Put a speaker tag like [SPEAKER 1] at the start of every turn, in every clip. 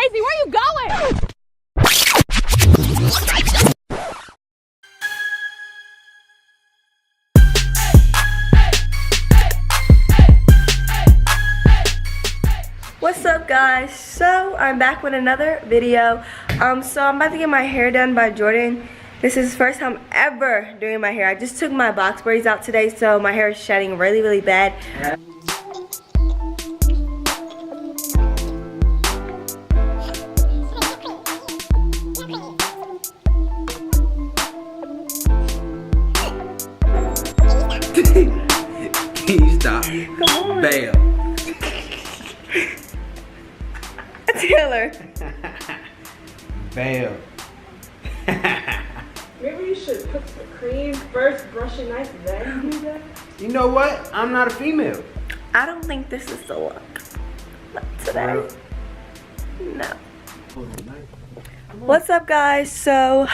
[SPEAKER 1] crazy. Where are you going?
[SPEAKER 2] What's up, guys? So I'm back with another video. So I'm about to get my hair done by Jordan. This is his first time ever doing my hair. I just took my box braids out today, so my hair is shedding really bad.
[SPEAKER 3] Can you stop?
[SPEAKER 2] Come on.
[SPEAKER 3] Bam.
[SPEAKER 2] Taylor.
[SPEAKER 3] Bam.
[SPEAKER 4] Maybe you should put the cream first, brush it nice, then do that.
[SPEAKER 3] You know what? I'm not a female.
[SPEAKER 2] I don't think this is the look. Not today. No. What's up, guys? So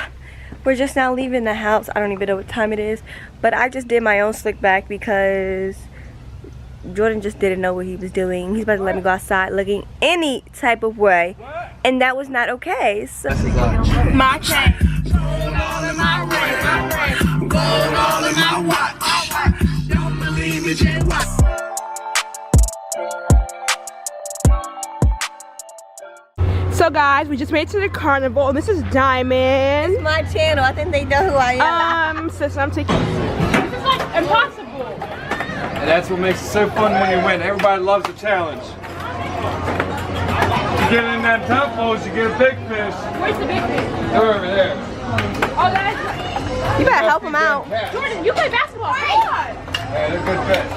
[SPEAKER 2] we're just now leaving the house. I don't even know what time it is, but I just did my own slick back because Jordan just didn't know what he was doing. He's about to let me go outside looking any type of way, and that was not okay. So my change.
[SPEAKER 1] So guys, we just made it to the carnival, and this is Diamond.
[SPEAKER 2] It's my channel. I think they know who I am.
[SPEAKER 1] Sis, I'm taking. This is like impossible.
[SPEAKER 5] And that's what makes it so fun when you win. Everybody loves a challenge. You get in that top holes, you get a big fish.
[SPEAKER 1] Where's the big fish?
[SPEAKER 5] They're over there.
[SPEAKER 1] Oh, that's.
[SPEAKER 2] You better help him out.
[SPEAKER 1] Jordan, you play basketball. Come on.
[SPEAKER 5] Yeah, they're good fish.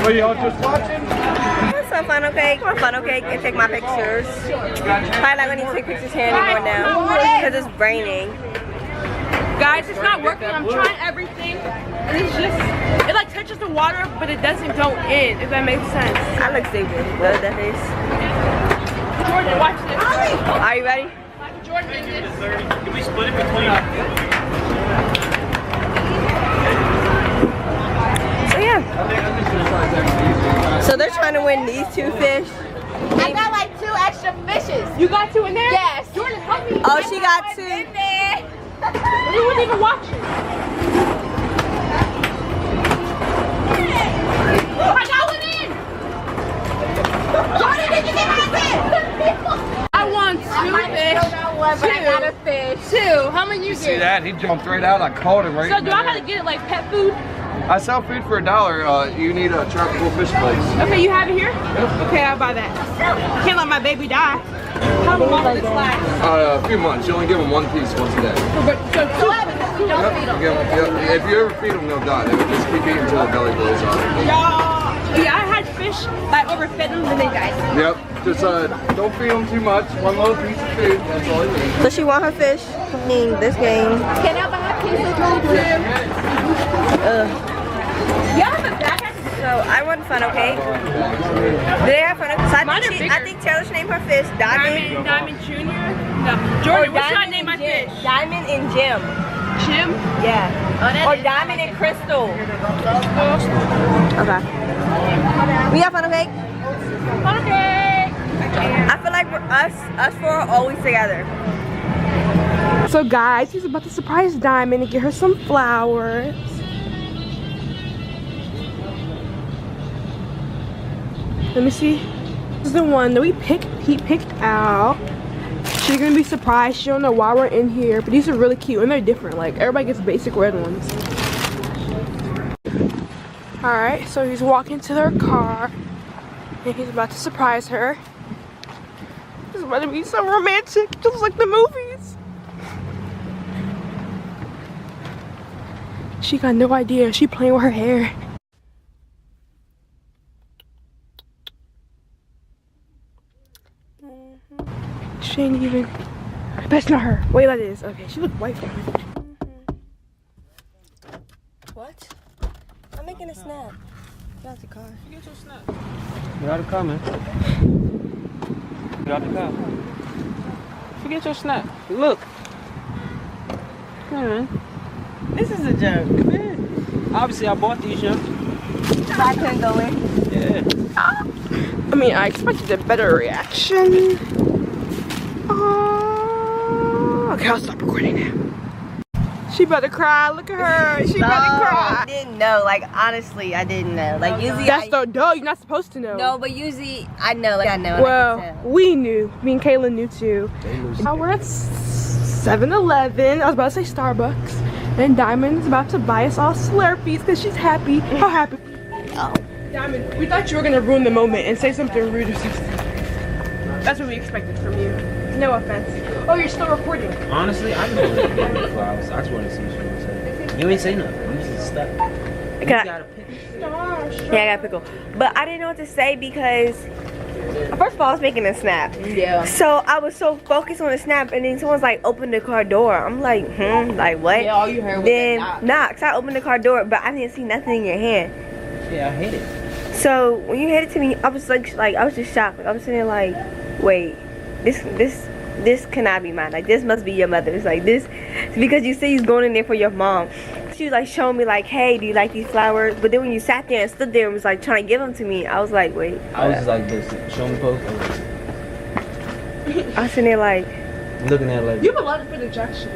[SPEAKER 5] What, y'all just watching?
[SPEAKER 2] Some funnel cake, and take my pictures. Probably not gonna take pictures here anymore now because it's raining.
[SPEAKER 1] Guys, it's not working. I'm trying everything. And it's just, it like touches the water, but it doesn't go in, if that makes sense.
[SPEAKER 2] I look stupid. Look at that face.
[SPEAKER 1] Jordan, watch this.
[SPEAKER 2] Are you ready?
[SPEAKER 1] Jordan did this.
[SPEAKER 6] Can we split it between?
[SPEAKER 2] So yeah. So they're trying to win these two fish.
[SPEAKER 7] I got like 2 extra fishes.
[SPEAKER 1] You got 2 in there?
[SPEAKER 7] Yes.
[SPEAKER 1] Jordan, help me.
[SPEAKER 2] Oh, she got 2.
[SPEAKER 1] You weren't even watching. I got one in.
[SPEAKER 7] Jordan, did you get my fish?
[SPEAKER 1] I won 2 fish.
[SPEAKER 7] But I got a fish.
[SPEAKER 1] 2. How many you
[SPEAKER 5] See
[SPEAKER 1] get?
[SPEAKER 5] that? He jumped right out. I caught him right
[SPEAKER 1] So
[SPEAKER 5] in
[SPEAKER 1] do
[SPEAKER 5] the
[SPEAKER 1] I
[SPEAKER 5] air.
[SPEAKER 1] gotta get it like pet food?
[SPEAKER 5] I sell food for $1. You need a tropical fish place.
[SPEAKER 1] Okay, you have it here? Okay, I'll buy that. Can't let my baby die. How long does this last?
[SPEAKER 5] A few months. You only give them 1 piece once a day.
[SPEAKER 1] So 2.
[SPEAKER 5] Yep. If you ever feed them, they'll die. They would just keep eating until their belly blows up.
[SPEAKER 1] Yeah, I had fish, but I overfed them and they died.
[SPEAKER 5] Yep. Just don't feed them too much. 1 little piece of food. That's all you need.
[SPEAKER 2] So she want her fish playing this game.
[SPEAKER 7] Can I buy a piece of
[SPEAKER 1] Yeah, the back.
[SPEAKER 2] So I won funnel cake. Do they have funnel cake? So
[SPEAKER 1] Mine are bigger.
[SPEAKER 2] I think Taylor should name her fish Diamond.
[SPEAKER 1] Diamond Jr. No. Jordan, what should I name my fish?
[SPEAKER 2] Diamond and Jim.
[SPEAKER 1] Jim?
[SPEAKER 2] Yeah. Or Diamond and Crystal. Okay. We have funnel cake?
[SPEAKER 1] Funnel cake!
[SPEAKER 2] I feel like us four are always together.
[SPEAKER 1] So guys, he's about to surprise Diamond and get her some flowers. Let me see. This is the one that he picked out. She's gonna be surprised. She don't know why we're in here, but these are really cute and they're different. Like everybody gets basic red ones. Alright, so he's walking to their car and he's about to surprise her. It's about to be so romantic, just like the movies. She got no idea. She playing with her hair. She ain't even. That's not her. Wait, that is. Okay, she look white for me.
[SPEAKER 2] What? I'm making a snap. Get out the car.
[SPEAKER 5] Get out of the car, man. Get out the car. Forget your snap. Look.
[SPEAKER 2] This is a joke.
[SPEAKER 3] Obviously, I bought these, yo.
[SPEAKER 2] I couldn't go in.
[SPEAKER 3] Yeah.
[SPEAKER 1] I mean, I expected a better reaction. Okay, I'll stop recording now. She about to cry. Look at her. She about to
[SPEAKER 2] I
[SPEAKER 1] cry.
[SPEAKER 2] didn't know. Like, honestly, I didn't know. Like, usually
[SPEAKER 1] That's the duh. You're not supposed to know.
[SPEAKER 2] No, but usually I know. Like, I know. and I
[SPEAKER 1] Well,
[SPEAKER 2] can tell.
[SPEAKER 1] we knew. Me and Kaylin knew too. We're at 7-Eleven. I was about to say Starbucks. And Diamond's about to buy us all Slurpees because she's happy. How happy?
[SPEAKER 2] Oh.
[SPEAKER 1] Diamond, we thought you were gonna ruin the moment and say something rude or something. That's what we expected from you. No offense. Oh, you're still recording.
[SPEAKER 3] Honestly, I just wanted to give you flowers. I just wanted to see what you were gonna say. You ain't say nothing. You just stuck. You got a pick.
[SPEAKER 2] Yeah, I got a pickle. But I didn't know what to say because, first of all, I was making a snap.
[SPEAKER 7] Yeah.
[SPEAKER 2] So I was so focused on the snap, and then someone's like, open the car door. I'm like, like what?
[SPEAKER 7] Yeah, all you heard was
[SPEAKER 2] then,
[SPEAKER 7] that
[SPEAKER 2] nah, because I opened the car door, but I didn't see nothing in your hand.
[SPEAKER 3] Yeah, I hate it.
[SPEAKER 2] So when you handed it to me, I was like I was just shocked. Like, I was sitting there like, wait, this cannot be mine. Like, this must be your mother's. Like, this, because you see he's going in there for your mom. She was like showing me like, hey, do you like these flowers? But then when you sat there and stood there and was like trying to give them to me, I was like, wait.
[SPEAKER 3] I was just like this. Show me post.
[SPEAKER 2] I was sitting there like,
[SPEAKER 3] Looking at it like.
[SPEAKER 1] You have a lot of footage actually.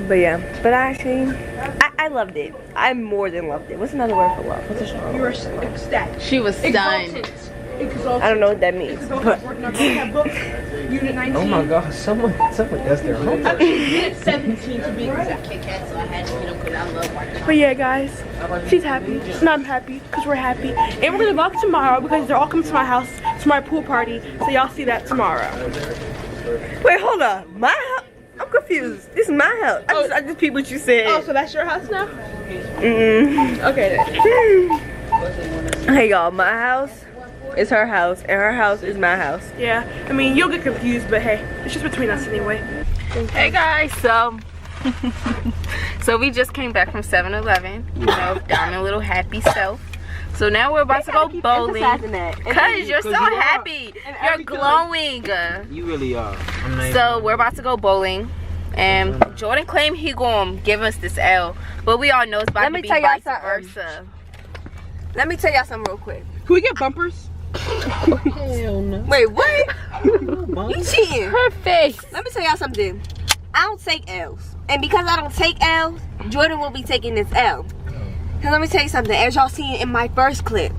[SPEAKER 2] but yeah. But I loved it. I more than loved it. What's another word for love? What's a strong
[SPEAKER 1] You were
[SPEAKER 2] word?
[SPEAKER 1] ecstatic.
[SPEAKER 7] She was stunned.
[SPEAKER 1] Exalted.
[SPEAKER 2] I don't know what that means. But
[SPEAKER 1] Unit 19.
[SPEAKER 3] Oh my God! Someone does their homework.
[SPEAKER 1] Unit 17 to be exact.
[SPEAKER 7] Kit Kat, so I had to get them because I love watching.
[SPEAKER 1] But yeah, guys, she's happy. And I'm happy because we're happy. And we're gonna vlog tomorrow because they're all coming to my house to my pool party. So y'all see that tomorrow.
[SPEAKER 2] wait, hold up. My house? I'm confused. This is my house. I just peeped what you said.
[SPEAKER 1] Oh, so that's your house now? Okay then.
[SPEAKER 2] Hey y'all, my house is her house, and her house is my house.
[SPEAKER 1] Yeah, I mean, you'll get confused, but hey, it's just between us anyway.
[SPEAKER 7] Hey guys, so we just came back from 7-Eleven. You know, Diamond little happy self. So now we're about to go bowling. Cause you're so happy. You're glowing.
[SPEAKER 3] You really are. I'm not
[SPEAKER 7] So we're about to go bowling. And Jordan claimed he gonna give us this L, but we all know it's about to be vice versa.
[SPEAKER 2] Let me tell y'all something real quick.
[SPEAKER 1] Can we get bumpers?
[SPEAKER 3] Hell no.
[SPEAKER 2] Wait, what? You cheating?
[SPEAKER 7] Her face.
[SPEAKER 2] Let me tell y'all something. I don't take L's. And because I don't take L's, Jordan will be taking this L. And let me tell you something. As y'all seen in my first clip,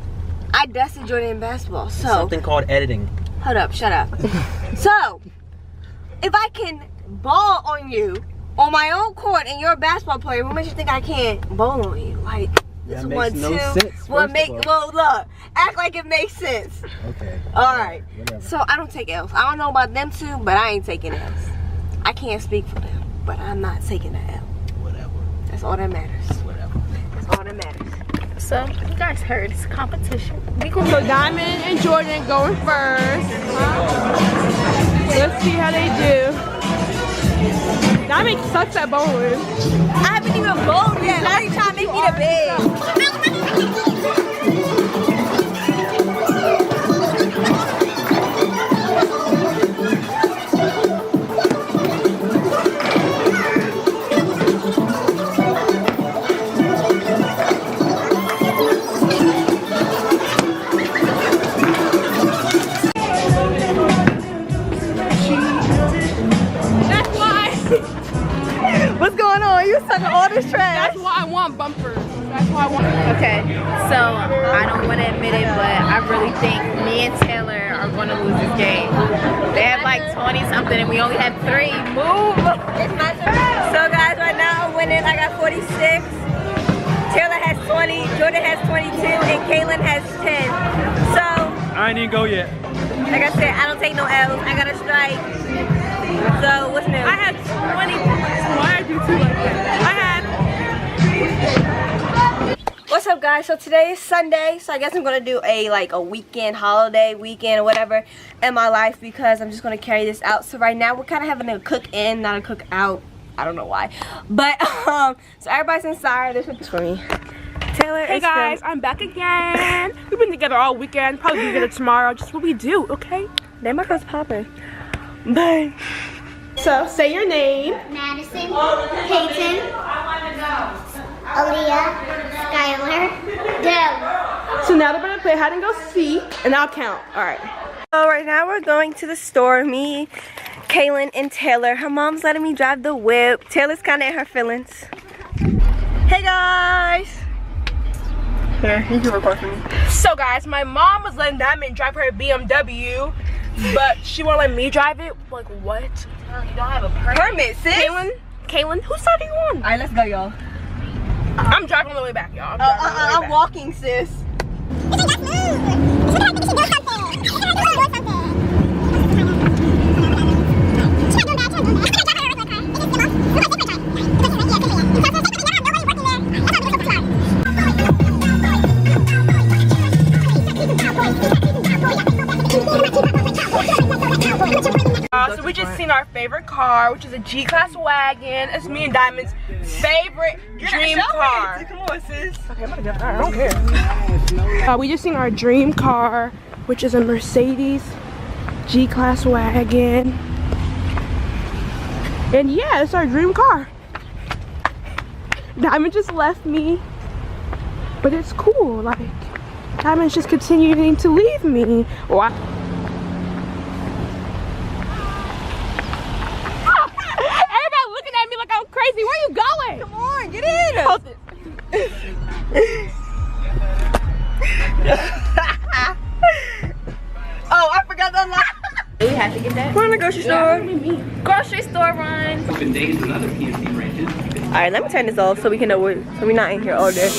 [SPEAKER 2] I dusted Jordan in basketball. So,
[SPEAKER 3] Something called editing.
[SPEAKER 2] hold up, shut up. So, if I can ball on you on my own court and you're a basketball player, what makes you think I can't bowl on you? Like, this
[SPEAKER 3] That
[SPEAKER 2] one,
[SPEAKER 3] makes no
[SPEAKER 2] two.
[SPEAKER 3] sense,
[SPEAKER 2] Well,
[SPEAKER 3] first of all.
[SPEAKER 2] well, look, act like it makes sense.
[SPEAKER 3] Okay.
[SPEAKER 2] Alright,
[SPEAKER 3] Whatever.
[SPEAKER 2] so I don't take L's. I don't know about them two, but I ain't taking L's. I can't speak for them, but I'm not taking an L.
[SPEAKER 3] Whatever.
[SPEAKER 2] That's all that matters.
[SPEAKER 3] Whatever.
[SPEAKER 2] That's all that matters.
[SPEAKER 7] So you guys heard it's competition. We gonna
[SPEAKER 1] So Diamond and Jordan going first. Let's see how they do. Diamond sucks at bowling.
[SPEAKER 2] I haven't even bowled yet. Now you trying to make me the bed.
[SPEAKER 1] That's why.
[SPEAKER 2] What's going on? You sucking all this trash.
[SPEAKER 1] That's why I want bumpers. That's why I want.
[SPEAKER 7] Okay, so I don't want to admit it, but I really think me and Taylor are going to lose this game. They have like 20 something and we only have 3. Move!
[SPEAKER 2] It's my turn. So guys, right now I'm winning. I got 46. Taylor has 20. Jordan has 22. And Kaylin has 10. So,
[SPEAKER 3] I ain't even go yet.
[SPEAKER 2] like I said, I don't take no L's. I got a strike. So, what's new?
[SPEAKER 1] I had 20 points. Why I do two like that? I had.
[SPEAKER 2] What's up, guys? So today is Sunday, so I guess I'm gonna do a weekend, holiday weekend or whatever in my life because I'm just gonna carry this out. So right now we're kind of having a cook in, not a cook out. I don't know why, but so everybody's inside. This is for me. Taylor,
[SPEAKER 1] Hey guys, I'm back again. We've been together all weekend. Probably be together tomorrow. Just what we do, okay?
[SPEAKER 2] They my girl's popping, but
[SPEAKER 1] So, say your name.
[SPEAKER 6] Madison, Peyton, Aaliyah, Skylar, Deb.
[SPEAKER 1] So now they're gonna play hide and go seek, and I'll count. All right.
[SPEAKER 2] So right now we're going to the store. Me, Kaylin, and Taylor. Her mom's letting me drive the whip. Taylor's kind of in her feelings. Hey guys. Here, you can record for me.
[SPEAKER 1] So guys, my mom was letting Diamond drive her BMW, but she won't let me drive it. Like what?
[SPEAKER 7] You don't have a
[SPEAKER 2] Permit, sis.
[SPEAKER 1] Kaylin, whose side are you on?
[SPEAKER 2] All right, let's go, y'all.
[SPEAKER 1] I'm driving on the way back, y'all.
[SPEAKER 2] I'm walking, sis.
[SPEAKER 1] So we just seen our favorite car, which is a G-Class wagon. It's me and Diamond's favorite dream car.
[SPEAKER 2] Come on, sis.
[SPEAKER 1] Okay, I'm gonna go. I don't care. We just seen our dream car, which is a Mercedes G-Class wagon. And yeah, it's our dream car. Diamond just left me, but it's cool. Like, Diamond's just continuing to leave me. Wow. Everybody looking at me like I'm crazy. Where you going?
[SPEAKER 2] Come on, get in.
[SPEAKER 1] Post it.
[SPEAKER 2] Oh, I forgot that line.
[SPEAKER 7] We have to get that.
[SPEAKER 2] We're in the grocery store.
[SPEAKER 7] Grocery store runs.
[SPEAKER 2] All right, let me turn this off so we can know so we're not in here all day.